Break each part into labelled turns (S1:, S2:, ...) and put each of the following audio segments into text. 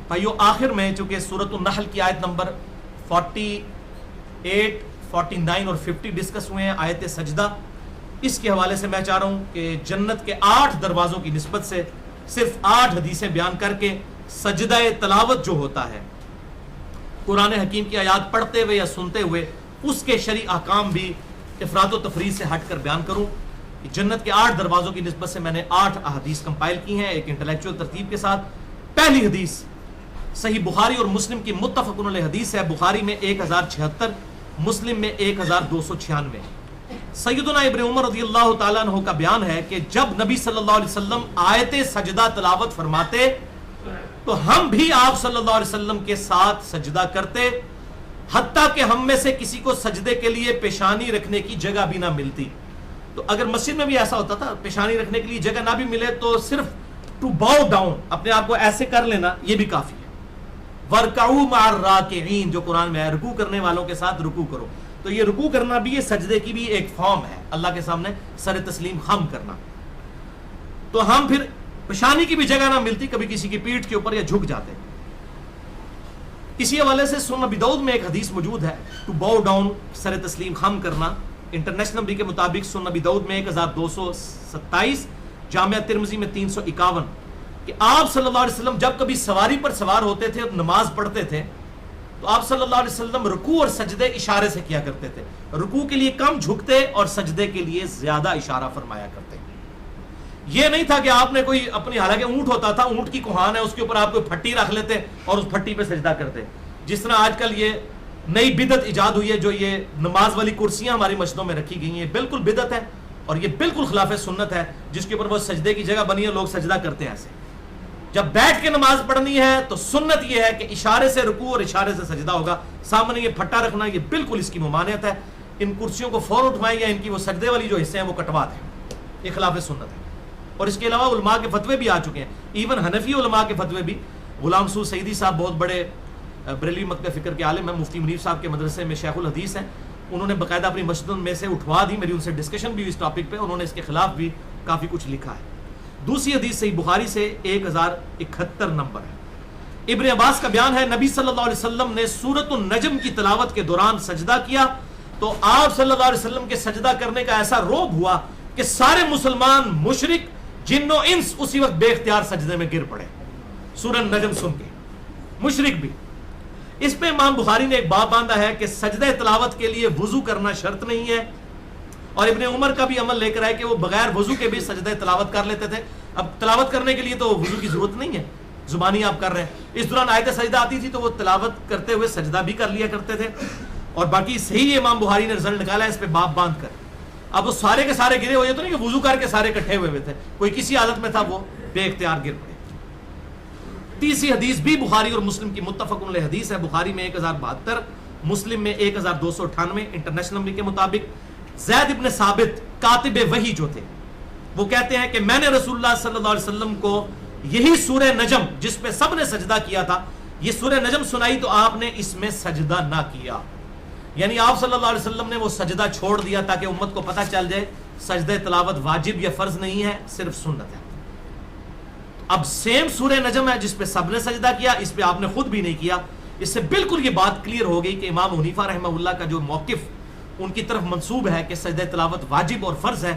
S1: بھائیو آخر میں چونکہ سورۃ النحل کی آیت نمبر 48 49 اور 50 ڈسکس ہوئے ہیں، آیت سجدہ، اس کے حوالے سے میں چاہ رہا ہوں کہ جنت کے 8 دروازوں کی نسبت سے صرف 8 حدیثیں بیان کر کے سجدہ تلاوت جو ہوتا ہے قرآن حکیم کی آیات پڑھتے ہوئے یا سنتے ہوئے اس کے شرعی احکام بھی افراد و تفریح سے ہٹ کر بیان کروں. جنت کے 8 دروازوں کی نسبت سے میں نے 8 احادیث کمپائل کی ہیں ایک انٹلیکچوئل ترتیب کے ساتھ. پہلی حدیث صحیح بخاری اور مسلم کی متفق علیہ حدیث ہے، بخاری میں 1076، مسلم میں 1296. سیدنا ابن عمر رضی اللہ تعالیٰ عنہ کا بیان ہے کہ جب نبی صلی اللہ علیہ وسلم آیت سجدہ تلاوت فرماتے تو ہم بھی آپ صلی اللہ علیہ وسلم کے ساتھ سجدہ کرتے، حتیٰ کہ ہم میں سے کسی کو سجدے کے لیے پیشانی رکھنے کی جگہ بھی نہ ملتی. تو اگر مسجد میں بھی ایسا ہوتا تھا پیشانی رکھنے کے لیے جگہ نہ بھی ملے تو صرف ٹو باؤ ڈاؤن، اپنے آپ کو ایسے کر لینا، یہ بھی کافی ہے. وَارْكَعُوا مَعَ الرَّاكِعِينَ جو قرآن میں ہے، رکوع کرنے والوں کے ساتھ رکوع کرو. تو یہ رکوع کرنا بھی یہ سجدے کی بھی ایک فارم ہے، اللہ کے سامنے سر تسلیم خم کرنا. تو ہم پھر پیشانی کی بھی جگہ نہ ملتی، کبھی کسی کی پیٹھ کے اوپر یا جھک جاتے. اسی حوالے سے سنن ابی داؤد میں ایک حدیث موجود ہے ٹو باؤ ڈاؤن، سر تسلیم خم کرنا. انٹرنیشنل نمبر کے مطابق سنن ابی داؤد میں 1227، جامعہ ترمذی میں 351 کہ آپ صلی اللہ علیہ وسلم جب کبھی سواری پر سوار ہوتے تھے اور نماز پڑھتے تھے تو آپ صلی اللہ علیہ وسلم رکوع اور سجدے اشارے سے کیا کرتے تھے. رکوع کے لیے کم جھکتے اور سجدے کے لیے زیادہ اشارہ فرمایا کرتے. یہ نہیں تھا کہ آپ نے کوئی اپنی، حالانکہ اونٹ ہوتا تھا، اونٹ کی کوہان ہے، اس کے اوپر آپ کوئی پھٹی رکھ لیتے اور اس پھٹی پہ سجدہ کرتے. جس طرح آج کل یہ نئی بدعت ایجاد ہوئی ہے جو یہ نماز والی کرسیاں ہماری مسجدوں میں رکھی گئی ہیں، بالکل بدعت ہے اور یہ بالکل خلاف سنت ہے، جس کے اوپر وہ سجدے کی جگہ بنی ہے، لوگ سجدہ کرتے ہیں ایسے. جب بیٹھ کے نماز پڑھنی ہے تو سنت یہ ہے کہ اشارے سے رکوع اور اشارے سے سجدہ ہوگا. سامنے یہ پھٹا رکھنا یہ بالکل اس کی ممانعت ہے. ان کرسیوں کو فوراً اٹھوائیں یا ان کی وہ سجدے والی جو حصے ہیں وہ کٹوا دیں، یہ خلاف سنت ہے. اور اس کے علاوہ علماء کے فتوے بھی آ چکے ہیں، ایون حنفی علماء کے فتوے بھی. غلام سعود سعیدی صاحب بہت بڑے بریلوی مکتب فکر کے عالم ہیں، مفتی منیر صاحب کے مدرسے میں شیخ الحدیث ہیں. انہوں نے باقاعدہ اپنی مسجدوں میں سے اٹھوا دی، میری ان سے ڈسکشن بھی اس ٹاپک پہ، انہوں نے اس کے خلاف بھی کافی کچھ لکھا ہے. دوسری حدیث صحیح بخاری سے 1071 نمبر ہے. ابن عباس کا بیان ہے نبی صلی اللہ علیہ وسلم نے سورۃ النجم کی تلاوت کے دوران سجدہ کیا تو آپ صلی اللہ علیہ وسلم کے سجدہ کرنے کا ایسا روب ہوا کہ سارے مسلمان مشرک جن و انس اسی وقت بے اختیار سجدے میں گر پڑے سورہ النجم سن کے، مشرک بھی. اس پہ امام بخاری نے ایک باب باندھا ہے کہ سجدہ تلاوت کے لیے وضو کرنا شرط نہیں ہے، اور ابن عمر کا بھی عمل لے کر آئے کہ وہ بغیر وضو کے بھی سجدہ تلاوت کر لیتے تھے. اب تلاوت کرنے کے لیے تو وضو کی ضرورت نہیں ہے، زبانی آپ کر رہے ہیں. اس دوران آیت سجدہ آتی تھی تو وہ تلاوت کرتے ہوئے سجدہ بھی کر لیا کرتے تھے. اور باقی صحیح امام بخاری نے رزلٹ نکالا ہے اس پہ باب باندھ کر. اب وہ سارے کے سارے گرے ہوئے تو نہیں کہ وضو کر کے سارے اکٹھے ہوئے تھے، کوئی کسی حالت میں تھا وہ بے اختیار گر پڑے. تیسری حدیث بھی بخاری اور مسلم کی متفق علیہ حدیث ہے، بخاری میں 1072، مسلم میں 1298. انٹرنیشنل نمبر کے مطابق زید ابن ثابت کاتب وحی جو تھے وہ کہتے ہیں کہ میں نے رسول اللہ صلی اللہ علیہ وسلم کو یہی سورہ نجم جس پہ سب نے سجدہ کیا تھا، یہ سورہ نجم سنائی تو آپ نے اس میں سجدہ نہ کیا. یعنی آپ صلی اللہ علیہ وسلم نے وہ سجدہ چھوڑ دیا تاکہ امت کو پتہ چل جائے سجدہ تلاوت واجب یا فرض نہیں ہے، صرف سنت ہے. اب سیم سورہ نجم ہے جس پہ سب نے سجدہ کیا، اس پہ آپ نے خود بھی نہیں کیا. اس سے بالکل یہ بات کلیئر ہو گئی کہ امام حنیفہ رحمہ اللہ کا جو موقف ان کی طرف منسوب ہے کہ سجدہ تلاوت واجب اور فرض ہے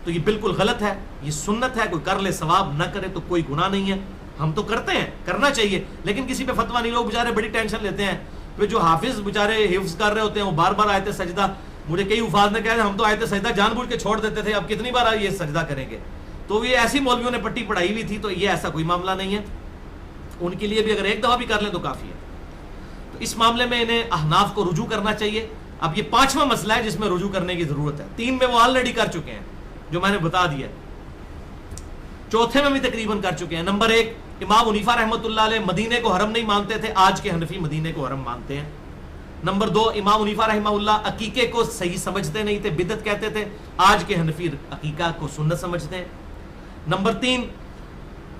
S1: تو یہ بالکل غلط ہے، یہ سنت ہے. کوئی کر لے ثواب، نہ کرے تو کوئی گناہ نہیں ہے. ہم تو کرتے ہیں، کرنا چاہیے، لیکن کسی پہ فتویٰ نہیں. لوگ بیچارے بڑی ٹینشن لیتے ہیں، پھر جو حافظ بیچارے حفظ کر رہے ہوتے ہیں وہ بار بار آیت سجدہ، مجھے کئی حفاظ نے کہا ہم تو آیت سجدہ جان بوجھ کے چھوڑ دیتے تھے، اب کتنی بار یہ سجدہ کریں گے. تو یہ ایسی مولویوں نے پٹی پڑھائی ہوئی تھی، تو یہ ایسا کوئی معاملہ نہیں ہے. ان کے لیے بھی اگر ایک دفعہ بھی کر لیں تو کافی ہے. تو اس معاملے میں انہیں احناف کو رجوع کرنا چاہیے. اب یہ 5واں مسئلہ ہے جس میں رجوع کرنے کی ضرورت ہے. 3 میں وہ آلریڈی کر چکے ہیں جو میں نے بتا دیا، 4تھے میں بھی تقریباً کر چکے ہیں. نمبر 1، امام حنیفہ رحمۃ اللہ علیہ مدینے کو حرم نہیں مانتے تھے، آج کے حنفی مدینے کو حرم مانتے ہیں. نمبر 2، امام حنیفہ رحمہ اللہ عقیقے کو صحیح سمجھتے نہیں تھے، بدعت کہتے تھے، آج کے حنفی عقیقہ کو سنت سمجھتے ہیں. نمبر 3،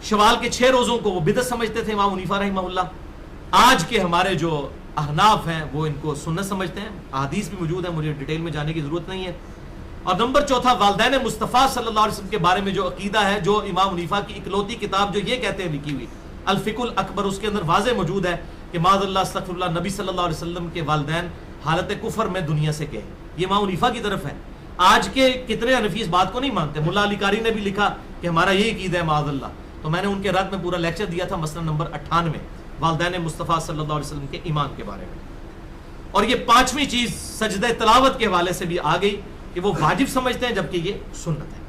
S1: شوال کے 6 روزوں کو وہ بدعت سمجھتے تھے امام حنیفہ رحمہ اللہ، آج کے ہمارے جو احناف ہیں وہ ان کو سنت سمجھتے ہیں. احادیث بھی موجود ہیں، مجھے ڈیٹیل میں جانے کی ضرورت نہیں ہے. اور نمبر 4، والدین مصطفیٰ صلی اللہ علیہ وسلم کے بارے میں جو عقیدہ ہے، جو امام حنیفہ کی اکلوتی کتاب جو یہ کہتے ہیں لکھی ہوئی الفقہ الاکبر، اس کے اندر واضح موجود ہے کہ معاذ اللہ استغفر اللہ، نبی صلی اللہ علیہ وسلم کے والدین حالت کفر میں دنیا سے گئے. یہ امام حنیفہ کی طرف ہے. آج کے کتنے حنفی اس بات کو نہیں مانتے. ملا علی قاری نے بھی لکھا کہ ہمارا یہی عقیدہ ہے معاذ اللہ. تو میں نے ان کے رد میں پورا لیکچر دیا تھا مسئلہ نمبر 98 والدین مصطفیٰ صلی اللہ علیہ وسلم کے ایمان کے بارے میں. اور یہ پانچویں چیز سجدہ تلاوت کے حوالے سے بھی آ گئی کہ وہ واجب سمجھتے ہیں جبکہ یہ سنت ہے.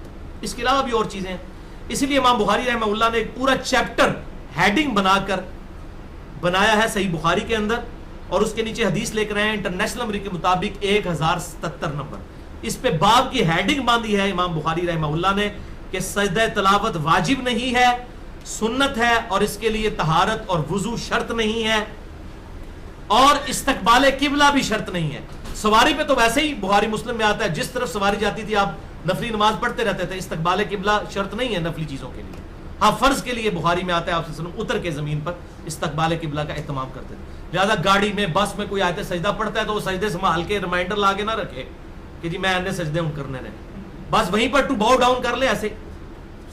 S1: اس کے علاوہ بھی اور چیزیں ہیں. اسی لیے امام بخاری رحمہ اللہ نے ایک پورا چیپٹر ہیڈنگ بنا کر بنایا ہے صحیح بخاری کے اندر، اور اس کے نیچے حدیث لے کر آئے ہیں انٹرنیشنل نمبر کے مطابق 1077 نمبر. اس پہ باب کی ہیڈنگ باندھی ہے امام بخاری رحمہ اللہ نے کہ سجدہ تلاوت واجب نہیں ہے، سنت ہے، اور اس کے لیے طہارت اور وضو شرط نہیں ہے، اور استقبال قبلہ بھی شرط نہیں ہے. سواری پہ تو ویسے ہی بخاری مسلم میں آتا ہے جس طرف سواری جاتی تھی آپ نفلی نماز پڑھتے رہتے تھے. استقبال قبلہ شرط نہیں ہے نفلی چیزوں کے لیے. ہاں فرض کے لیے بخاری میں آتا ہے آپ صلی اللہ علیہ وسلم اتر کے زمین پر استقبال قبلہ کا اہتمام کرتے تھے. لہذا گاڑی میں بس میں کوئی آیت سجدہ پڑھتا ہے تو وہ سجدے سنبھال کے ریمائنڈر لا کے نہ رکھے کہ جی میں نے سجدے ان کرنے نے، بس وہیں پر ٹو باؤ ڈاؤن کر لے. ایسے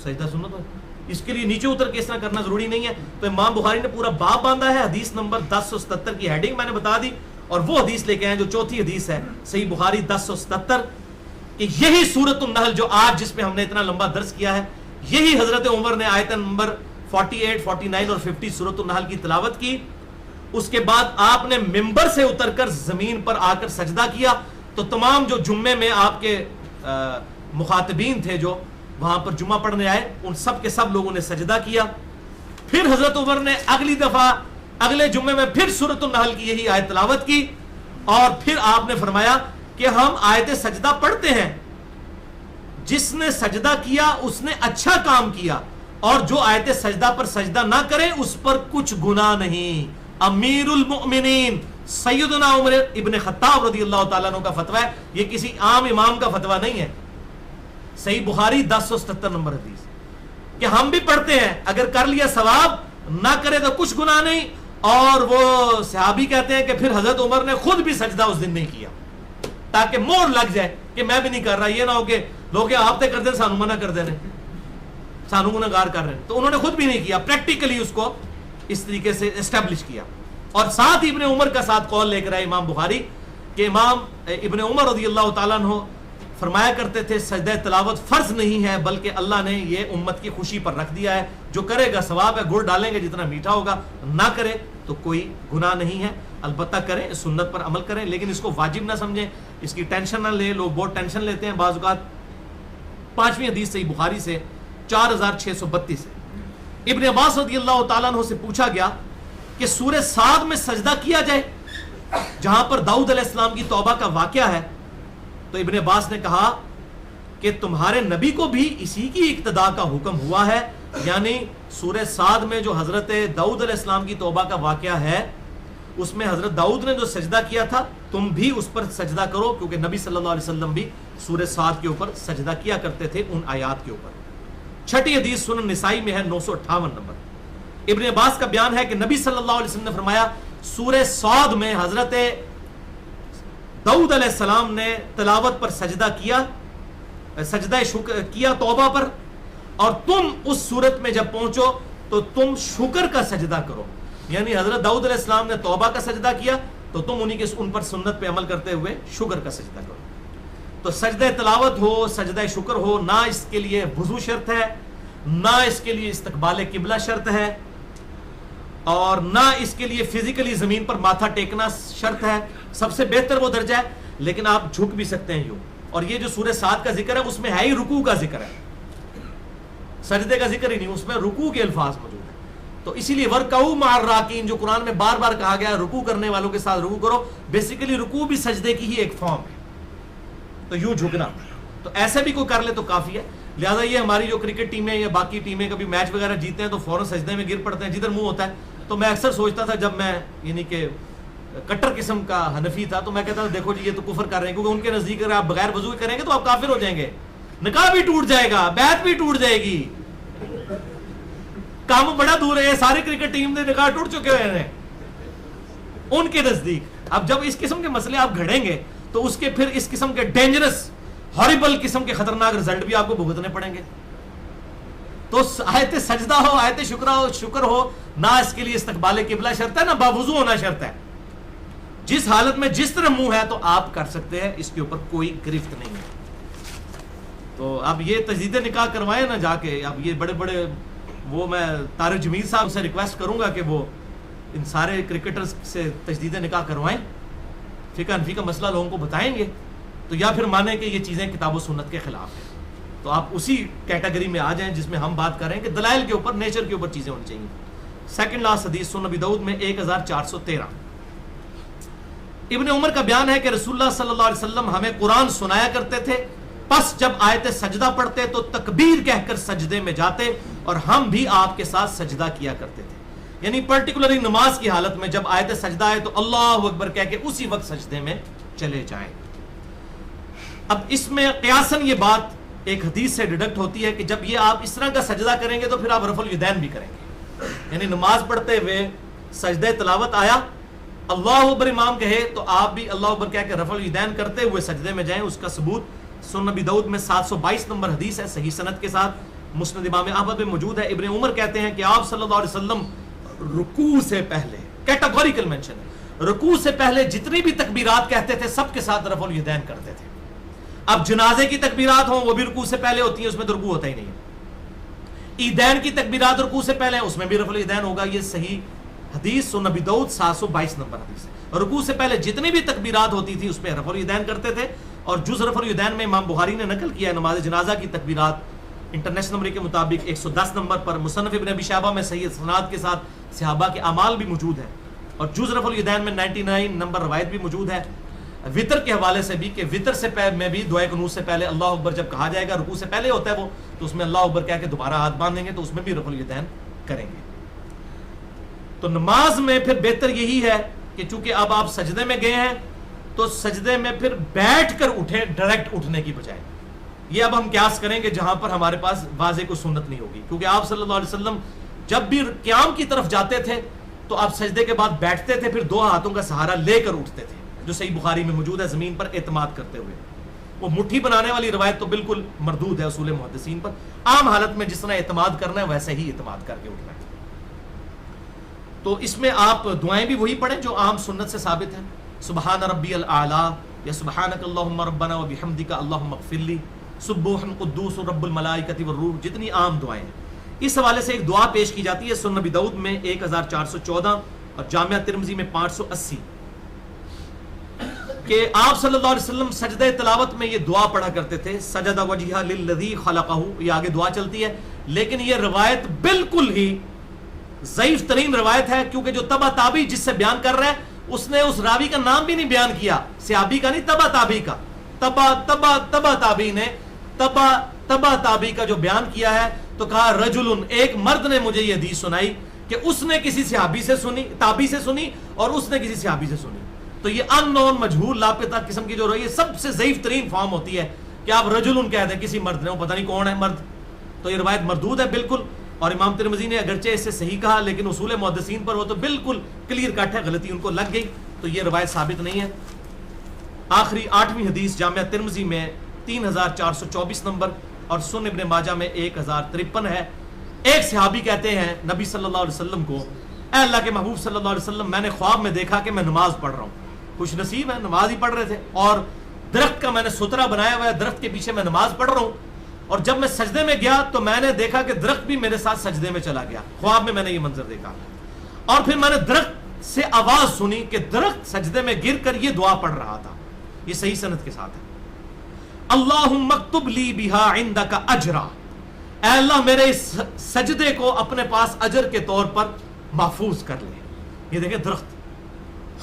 S1: سجدہ سنت ہے، اس کے لیے نیچے اتر کے اس طرح کرنا ضروری نہیں ہے. تو امام بخاری نے پورا باب باندھا ہے. حدیث نمبر 1077 کی ہیڈنگ میں نے بتا دی، اور وہ حدیث لے کے آئے جو چوتھی حدیث ہے صحیح بخاری 1077 کہ یہی سورۃ النحل جو آج جس پہ ہم نے اتنا لمبا درس کیا ہے، یہی حضرت عمر نے آیت نمبر 48 49 اور 50 سورۃ النحل کی تلاوت کی. اس کے بعد آپ نے ممبر سے اتر کر زمین پر آ کر سجدہ کیا. تو تمام جو جمعے میں آپ کے مخاطبین تھے جو وہاں پر جمعہ پڑھنے آئے، ان سب کے سب لوگوں نے سجدہ کیا. پھر حضرت عمر نے اگلی دفعہ اگلے جمعے میں پھر سورۃ النحل کی یہی آیت تلاوت کی، اور پھر آپ نے فرمایا کہ ہم آیت سجدہ پڑھتے ہیں، جس نے سجدہ کیا اس نے اچھا کام کیا، اور جو آیت سجدہ پر سجدہ نہ کرے اس پر کچھ گناہ نہیں. امیر المؤمنین سیدنا عمر ابن خطاب رضی اللہ تعالیٰ عنہ کا فتویٰ ہے، یہ کسی عام امام کا فتویٰ نہیں ہے. صحیح بخاری 1077 نمبر حدیث کہ ہم بھی پڑھتے ہیں، اگر کر لیا ثواب، نہ کرے تو کچھ گناہ نہیں. اور وہ صحابی کہتے ہیں کہ پھر حضرت عمر نے خود بھی سجدہ اس دن نہیں کیا تاکہ مور لگ جائے کہ میں بھی نہیں کر رہا. یہ نہ ہو کہ لوگ آپ تے کر دیں سانو منع کر دیں سانو گناہگار کر رہے ہیں. تو انہوں نے خود بھی نہیں کیا، پریکٹیکلی اس کو اس طریقے سے اسٹیبلش کیا. اور ساتھ ابن عمر کا ساتھ قول لے کر آئے امام بخاری کہ امام ابن عمر رضی اللہ تعالیٰ عنہ فرمایا کرتے تھے سجدہ تلاوت فرض نہیں ہے بلکہ اللہ نے یہ امت کی خوشی پر رکھ دیا ہے، جو کرے گا ثواب ہے، گڑ ڈالیں گے جتنا میٹھا ہوگا، نہ کرے تو کوئی گناہ نہیں ہے. البتہ کریں، سنت پر عمل کریں، لیکن اس کو واجب نہ سمجھیں، اس کی ٹینشن نہ لیں. لوگ بہت ٹینشن لیتے ہیں بعض اوقات. پانچویں حدیث صحیح بخاری سے 4632 ہے. ابن عباس رضی اللہ تعالیٰ عنہ سے پوچھا گیا کہ سورہ صاد میں سجدہ کیا جائے جہاں پر داؤد علیہ السلام کی توبہ کا واقعہ ہے. تو ابن عباس نے کہا کہ تمہارے نبی کو بھی اسی کی اقتداء کا حکم ہوا ہے، یعنی سورہ صاد میں جو حضرت داؤد علیہ السلام کی توبہ کا واقعہ ہے اس میں حضرت داؤد نے جو سجدہ کیا تھا تم بھی اس پر سجدہ کرو، کیونکہ نبی صلی اللہ علیہ وسلم بھی سورہ صاد کے اوپر سجدہ کیا کرتے تھے ان آیات کے اوپر. چھٹی حدیث سنن نسائی میں ہے 958 نمبر. ابن عباس کا بیان ہے کہ نبی صلی اللہ علیہ وسلم نے فرمایا سورہ صاد میں حضرت داؤد علیہ السلام نے تلاوت پر سجدہ کیا، سجدہ شکر کیا توبہ پر، اور تم اس صورت میں جب پہنچو تو تم شکر کا سجدہ کرو. یعنی حضرت داؤد علیہ السلام نے توبہ کا سجدہ کیا تو تم ان پر سنت پہ عمل کرتے ہوئے شکر کا سجدہ کرو. تو سجدہ تلاوت ہو، سجدہ شکر ہو، نہ اس کے لیے وضو شرط ہے، نہ اس کے لیے استقبال قبلہ شرط ہے، اور نہ اس کے لیے فزیکلی زمین پر ماتھا ٹیکنا شرط ہے. سب سے بہتر وہ درجہ ہے، لیکن آپ جھک بھی سکتے ہیں یوں. اور یہ جو سورہ صاد کا ذکر ہے اس میں ہے ہی رکوع کا ذکر ہے، سجدے کا ذکر ہی نہیں، اس میں رکوع کے الفاظ موجود ہیں. تو اسی لیے ورکعوا مع الراکعین جو قرآن میں بار بار کہا گیا ہے رکوع کرنے والوں کے ساتھ رکوع کرو، بیسیکلی رکوع بھی سجدے کی ہی ایک فارم ہے. تو یوں جھکنا، تو ایسے بھی کوئی کر لے تو کافی ہے. لہٰذا یہ ہماری جو کرکٹ ٹیمیں یا باقی ٹیمیں کبھی میچ وغیرہ جیتے ہیں تو فوراً سجدے میں گر پڑتے ہیں جدھر منہ ہوتا ہے. تو میں اکثر سوچتا تھا جب میں یعنی کہ کٹر قسم کا حنفی تھا تو میں کہتا تھا دیکھو جی یہ تو کفر کر رہے ہیں، کیونکہ ان کے نزدیک اگر آپ بغیر وضو کریں گے تو آپ کافر ہو جائیں گے، نکاح بھی ٹوٹ جائے گا، بیعت بھی ٹوٹ جائے گی. کام بڑا دور ہے، ساری کرکٹ ٹیم نے نکاح ٹوٹ چکے ہوئے ہیں ان کے نزدیک. اب جب اس قسم کے مسئلے آپ گھڑیں گے تو اس کے پھر اس قسم کے ڈینجرس ہاریبل قسم کے خطرناک رزلٹ بھی آپ کو بھگتنے پڑیں گے. تو آیت سجدہ ہو، آیت شکر ہو، نہ اس کے لیے استقبال قبلہ شرط ہے، نہ باوضو ہونا شرط ہے. جس حالت میں جس طرح منہ ہے تو آپ کر سکتے ہیں، اس کے اوپر کوئی گرفت نہیں ہے. تو اب یہ تجدید نکاح کروائیں نا جا کے. اب یہ بڑے بڑے وہ میں طارق جمیل صاحب سے ریکویسٹ کروں گا کہ وہ ان سارے کرکٹرز سے تجدید نکاح کروائیں، فقہ حنفی کا مسئلہ لوگوں کو بتائیں گے تو یا پھر مانیں کہ یہ چیزیں کتاب و سنت کے خلاف ہیں. تو آپ اسی کیٹیگری میں آ جائیں جس میں ہم بات کریں کہ دلائل کے اوپر، نیچر کے اوپر چیزیں ہونی چاہیے. سیکنڈ لاسٹ حدیث سنن نبی داؤد میں 1413. ابن عمر کا بیان ہے کہ رسول اللہ صلی اللہ علیہ وسلم ہمیں قرآن سنایا کرتے تھے، پس جب آیت سجدہ پڑھتے تو تکبیر کہہ کر سجدے میں جاتے اور ہم بھی آپ کے ساتھ سجدہ کیا کرتے تھے. یعنی پرٹیکولرلی نماز کی حالت میں جب آیت سجدہ آئے تو اللہ اکبر کہہ کے اسی وقت سجدے میں چلے جائیں. اب اس میں قیاساً یہ بات ایک حدیث سے ڈیڈکٹ ہوتی ہے کہ جب یہ آپ اس طرح کا سجدہ کریں گے تو پھر آپ رفع الیدین بھی کریں گے. یعنی نماز پڑھتے ہوئے سجدہ تلاوت آیا، اللہ اکبر امام کہے تو آپ بھی اللہ اکبر کہہ کے رفع الیدین کرتے ہوئے سجدے میں جائیں. اس کا ثبوت سنن نبی داؤد میں 722 نمبر حدیث ہے، صحیح سند کے ساتھ، مسند امام احمد میں موجود ہے. ابن عمر کہتے ہیں کہ آپ صلی اللہ علیہ وسلم رکوع سے پہلے، کیٹاگوریکل مینشن ہے، رکوع سے پہلے جتنی بھی تکبیرات کہتے تھے سب کے ساتھ رفع الیدین کرتے تھے. اب جنازے کی تکبیرات ہوں وہ بھی رکوع سے پہلے ہوتی ہیں، اس میں تو رکوع ہوتا ہی نہیں ہے. عیدین کی تکبیرات رکوع سے پہلے ہیں، اس میں بھی رفع الیدین ہوگا. یہ صحیح حدیث سنن نبی داؤد 722 نمبر حدیث ہے. رکوع سے پہلے جتنی بھی تکبیرات ہوتی تھی اس میں رفع الیدین کرتے تھے. اور جز رفع الیدین میں امام بخاری نے نقل کیا ہے نماز جنازہ کی تکبیرات انٹرنیشنل نمبر کے مطابق 110 نمبر پر. مصنف ابن ابی شیبہ میں صحیح اسناد کے ساتھ صحابہ کے اعمال بھی موجود ہیں. اور جز رفع الیدین میں 99 نمبر روایت بھی موجود ہے وطر کے حوالے سے بھی، کہ وطر سے میں بھی دعائے قنوت سے پہلے اللہ اکبر جب کہا جائے گا، رکوع سے پہلے ہوتا ہے وہ، تو اس میں اللہ اکبر کہہ کے دوبارہ ہاتھ باندھیں گے تو اس میں بھی رفع الیدین کریں گے. تو نماز میں پھر بہتر یہی ہے کہ چونکہ اب آپ سجدے میں گئے ہیں تو سجدے میں پھر بیٹھ کر اٹھیں، ڈائریکٹ اٹھنے کی بجائے. یہ اب ہم قیاس کریں گے جہاں پر ہمارے پاس واضح کوئی سنت نہیں ہوگی، کیونکہ آپ صلی اللہ علیہ وسلم جب بھی قیام کی طرف جاتے تھے تو آپ سجدے کے بعد بیٹھتے تھے، پھر دو ہاتھوں کا سہارا لے کر اٹھتے تھے، جو صحیح بخاری میں موجود ہے، زمین پر اعتماد کرتے ہوئے. وہ مٹھی بنانے والی روایت تو بالکل مردود ہے اصول محدثین پر. عام حالت میں جس طرح اعتماد کرنا ہے ویسے ہی اعتماد کر کے اٹھنا ہے. تو اس میں آپ دعائیں بھی وہی پڑھیں جو عام سنت سے ثابت ہیں. سبحان ربی الاعلیٰ یا سبحانک اللہم ربنا و بحمدک اللہم اغفر لی، سبوح قدوس رب الملائکۃ والروح، جتنی عام دعائیں ہیں. اس حوالے سے ایک دعا پیش کی جاتی ہے سنن نبی داؤد میں 1414 اور جامعہ ترمذی میں 580 کہ آپ صلی اللہ علیہ وسلم سجدہ تلاوت میں یہ دعا پڑھا کرتے تھے، سجد وجہہ للذی خلقہ. یہ آگے دعا چلتی ہے لیکن یہ روایت بالکل ہی ضعیف ترین روایت ہے، کیونکہ جو تبع تابعی جس سے بیان کر رہا ہے اس نے اس راوی کا نام بھی نہیں بیان کیا، صحابی کا نہیں، تبع تابعی کا. تبع تابعی نے تبع تابعی کا جو بیان کیا ہے تو کہا رجل، ایک مرد نے مجھے یہ حدیث سنائی کہ اس نے کسی صحابی سے سنی، تابعی سے سنی، اور اس نے کسی صحابی سے سنی. تو یہ ان نون مجہول لاپتہ قسم کی جو رہی ہے سب سے ضعیف ترین فارم ہوتی ہے کہ آپ رجل کہہ دیں کسی مرد نے، وہ پتہ نہیں کون ہے مرد. تو یہ روایت مردود ہے بالکل. اور امام ترمذی نے اگرچہ اسے صحیح کہا لیکن اصول محدثین پر وہ تو بالکل کلیئر کٹ ہے، غلطی ان کو لگ گئی، تو یہ روایت ثابت نہیں ہے. آخری 8ویں حدیث جامعہ ترمذی میں 3424 نمبر اور سنن ابن ماجہ میں 1053 ہے. ایک صحابی کہتے ہیں نبی صلی اللہ علیہ وسلم کو، اے اللہ کے محبوب صلی اللہ علیہ وسلم، میں نے خواب میں دیکھا کہ میں نماز پڑھ رہا ہوں. خوش نصیب ہے، نماز ہی پڑھ رہے تھے، اور درخت کا میں نے سترہ بنایا ہوا ہے، درخت کے پیچھے میں نماز پڑھ رہا ہوں. اور جب میں سجدے میں گیا تو میں نے دیکھا کہ درخت بھی میرے ساتھ سجدے میں چلا گیا. خواب میں نے یہ منظر دیکھا. اور پھر میں نے درخت سے آواز سنی کہ درخت سجدے میں گر کر یہ دعا پڑھ رہا تھا. یہ صحیح سند کے ساتھ ہے. اللہم اکتب لی بہا عندک اجرا، اے اللہ میرے اس سجدے کو اپنے پاس اجر کے طور پر محفوظ کر لے. یہ دیکھیں درخت.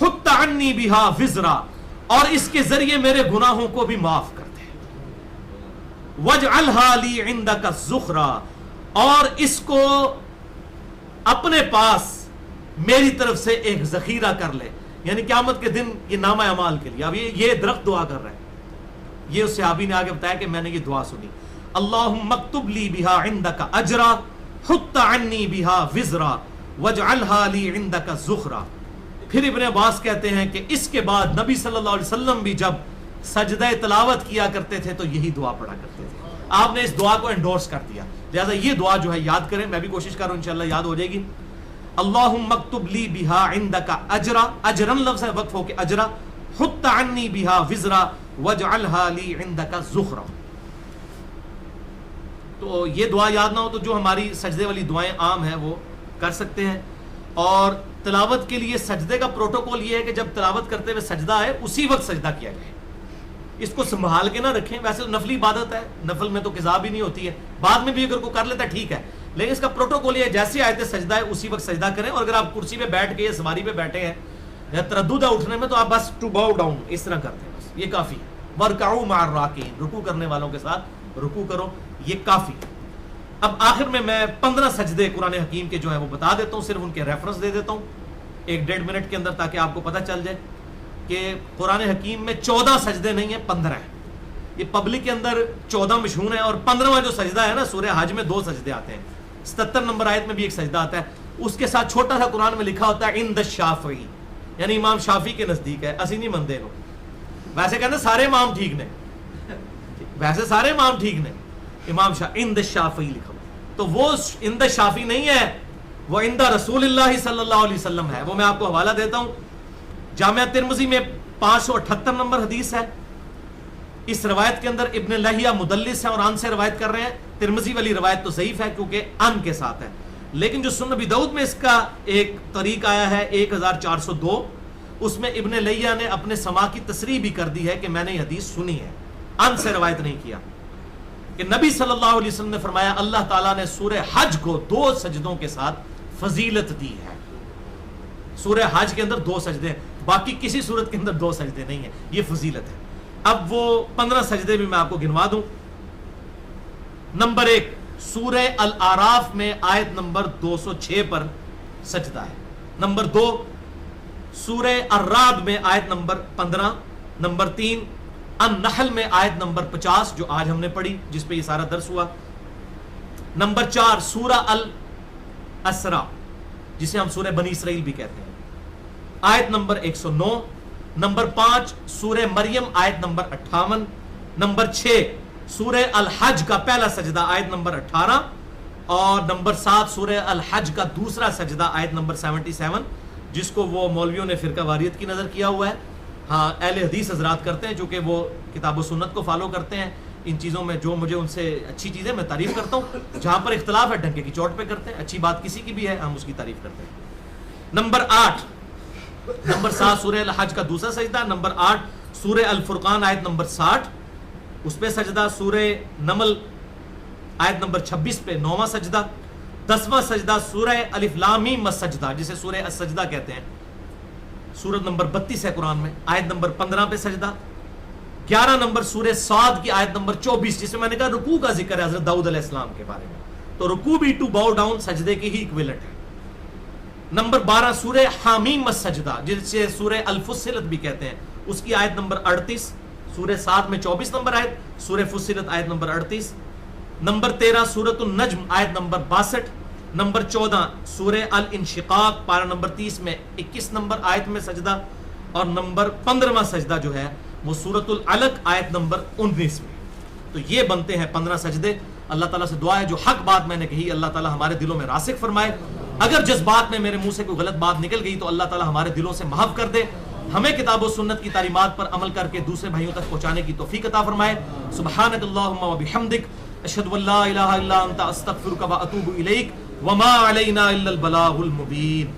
S1: حط عنی بہا وزرا، اور اس کے ذریعے میرے گناہوں کو بھی معاف کر دے. وجعلھا لی عندک الذخرا، اور اس کو اپنے پاس میری طرف سے ایک ذخیرہ کر لے، یعنی قیامت کے دن یہ نامہ اعمال کے لیے. اب یہ درخت دعا کر رہا ہے. یہ اس صحابی نے آگے بتایا کہ میں نے یہ دعا سنی، اللہم اکتب لی بہا عندک اجرا، حط عنی بہا وزرا، وجعلھا لی عندک الذخرا. پھر ابن عباس کہتے ہیں کہ اس کے بعد نبی صلی اللہ علیہ وسلم بھی جب سجدہ تلاوت کیا کرتے تھے تو یہی دعا پڑھا کرتے تھے. آپ نے اس دعا کو انڈورس کر دیا. لہٰذا یہ دعا جو ہے یاد کریں, میں بھی کوشش کر رہا ہوں انشاءاللہ یاد ہو جائے گی. اللہم اکتب لی بہا عندک اجرا, اجرن لفظ ہے وقف ہو کے اجرا, حط عنی بہا وزرا واجعلہا لی عندک ذخرا. تو یہ دعا یاد نہ ہو تو جو ہماری سجدے والی دعائیں عام ہیں وہ کر سکتے ہیں. اور تلاوت کے لیے سجدے کا پروٹوکول یہ ہے کہ جب تلاوت کرتے ہوئے سجدہ آئے اسی وقت سجدہ کیا جائے, اس کو سنبھال کے نہ رکھیں. ویسے تو نفلی عبادت ہے, نفل میں تو قضا بھی نہیں ہوتی ہے, بعد میں بھی اگر کوئی کر لیتا ہے ٹھیک ہے, لیکن اس کا پروٹوکول یہ ہے جیسے آیت سجدہ ہے اسی وقت سجدہ کریں. اور اگر آپ کرسی پہ بیٹھ کے یا سواری پہ بیٹھے ہیں یا تردد ہے اٹھنے میں تو آپ بس ٹو باؤ ڈاؤن اس طرح کرتے ہیں, بس یہ کافی ہے. وَارْكَعُوا مَعَ الرَّاكِعِينَ, رکوع کرنے والوں کے ساتھ رکوع کرو, یہ کافی ہے. اب آخر میں 15 سجدے قرآن حکیم کے جو ہیں وہ بتا دیتا ہوں, صرف ان کے ریفرنس دے دیتا ہوں 1-1.5 منٹ کے اندر, تاکہ آپ کو پتہ چل جائے کہ قرآن حکیم میں 14 سجدے نہیں ہیں, 15 ہیں. یہ پبلک کے اندر 14 مشہور ہیں, اور 15واں جو سجدہ ہے نا سورہ حج میں 2 سجدے آتے ہیں. 77 نمبر آیت میں بھی ایک سجدہ آتا ہے, اس کے ساتھ چھوٹا سا قرآن میں لکھا ہوتا ہے عند الشافعی, یعنی امام شافعی کے نزدیک ہے. اسی نہیں مندے لو, ویسے کہتے ہیں سارے امام ٹھیک نے, ویسے سارے امام ٹھیک نے, امام عند الشافعی لکھا. تو وہ عند الشافعی نہیں ہے, وہ عند رسول اللہ صلی اللہ علیہ وسلم ہے. وہ میں آپ کو حوالہ دیتا ہوں, جامعہ ترمذی میں 578 نمبر حدیث ہے. اس روایت کے اندر ابن لہیہ مدلس ہے اور ان سے روایت کر رہے ہیں. ترمذی والی روایت تو ضعیف ہے کیونکہ ان کے ساتھ ہے, لیکن جو سنن ابی داؤد میں اس کا ایک طریق آیا ہے 1402, اس میں ابن لہیہ نے اپنے سما کی تصریح بھی کر دی ہے کہ میں نے یہ حدیث سنی ہے, ان سے روایت نہیں کیا, کہ نبی صلی اللہ علیہ وسلم نے فرمایا اللہ تعالیٰ نے سورہ حج کو 2 سجدوں کے ساتھ فضیلت دی ہے. سورہ حج کے اندر 2 سجدے ہیں, باقی کسی صورت کے اندر 2 سجدے نہیں ہیں, یہ فضیلت ہے. اب وہ 15 سجدے بھی میں آپ کو گنوا دوں. نمبر 1 سورہ الاعراف میں آیت نمبر 206 پر سجدہ ہے. نمبر 2 سورہ الرعد میں آیت نمبر 15. نمبر 3 النحل میں آیت نمبر 50 جو آج ہم نے پڑھی, جس پہ یہ سارا درس ہوا. نمبر 4 سورہ الاسراء جسے ہم سورہ بنی اسرائیل بھی کہتے ہیں, آیت نمبر 109. نمبر 5 سورہ مریم آیت نمبر 58. نمبر 6 سورہ الحج کا پہلا سجدہ آیت نمبر 18. اور نمبر 7 سورہ الحج کا دوسرا سجدہ آیت نمبر 77, جس کو وہ مولویوں نے فرقہ واریت کی نظر کیا ہوا ہے. ہاں اہل حدیث حضرات کرتے ہیں, چونکہ وہ کتاب و سنت کو فالو کرتے ہیں. ان چیزوں میں جو مجھے ان سے اچھی چیزیں میں تعریف کرتا ہوں, جہاں پر اختلاف ہے ڈنکے کی چوٹ پہ کرتے ہیں, اچھی بات کسی کی بھی ہے ہم اس کی تعریف کرتے ہیں. نمبر 8 نمبر 7 سورہ الحج کا دوسرا سجدہ. نمبر 8 سورہ الفرقان آیت نمبر 60 اس پہ سجدہ. سورہ نمل آیت نمبر 26 پہ 9واں سجدہ. 10واں سجدہ سورہ الف لام میم السجدہ جسے سورہ السجدہ کہتے ہیں, سورت نمبر 32 ہے قرآن میں, آیت نمبر 15 پہ سجدہ. 11 نمبر سورہ صاد کی آیت نمبر 24 جس میں نے کہا رکوع کا ذکر ہے حضرت داؤد علیہ السلام کے بارے میں, تو رکوع بھی ٹو باؤ ڈاؤن سجدے کی ہی اکویلنٹ ہے. نمبر 12 سورہ حامیم السجدہ جسے سورہ الفصلت بھی کہتے ہیں, اس کی آیت نمبر 38. سورہ صاد میں 24 نمبر آیت, سورہ فصلت آیت نمبر 38. نمبر 13 سورۃ النجم آیت نمبر 62. نمبر 14 سورہ الانشقاق پارہ نمبر 30 میں 21 نمبر آیت میں سجدہ. اور نمبر 15واں سجدہ جو ہے وہ سورۃ العلق آیت نمبر 19 میں. تو یہ بنتے ہیں 15 سجدے. اللہ تعالیٰ سے دعا ہے جو حق بات میں نے کہی اللہ تعالیٰ ہمارے دلوں میں راسخ فرمائے. اگر جس بات میں میرے منہ سے کوئی غلط بات نکل گئی تو اللہ تعالیٰ ہمارے دلوں سے محو کر دے. ہمیں کتاب و سنت کی تعلیمات پر عمل کر کے دوسرے بھائیوں تک پہنچانے کی توفیق عطا فرمائے. سبحانک اللہم و بحمدک اشہد ان لا الہ الا انت استغفرک و اتوب الیک وما علینا الا البلاغ المبین.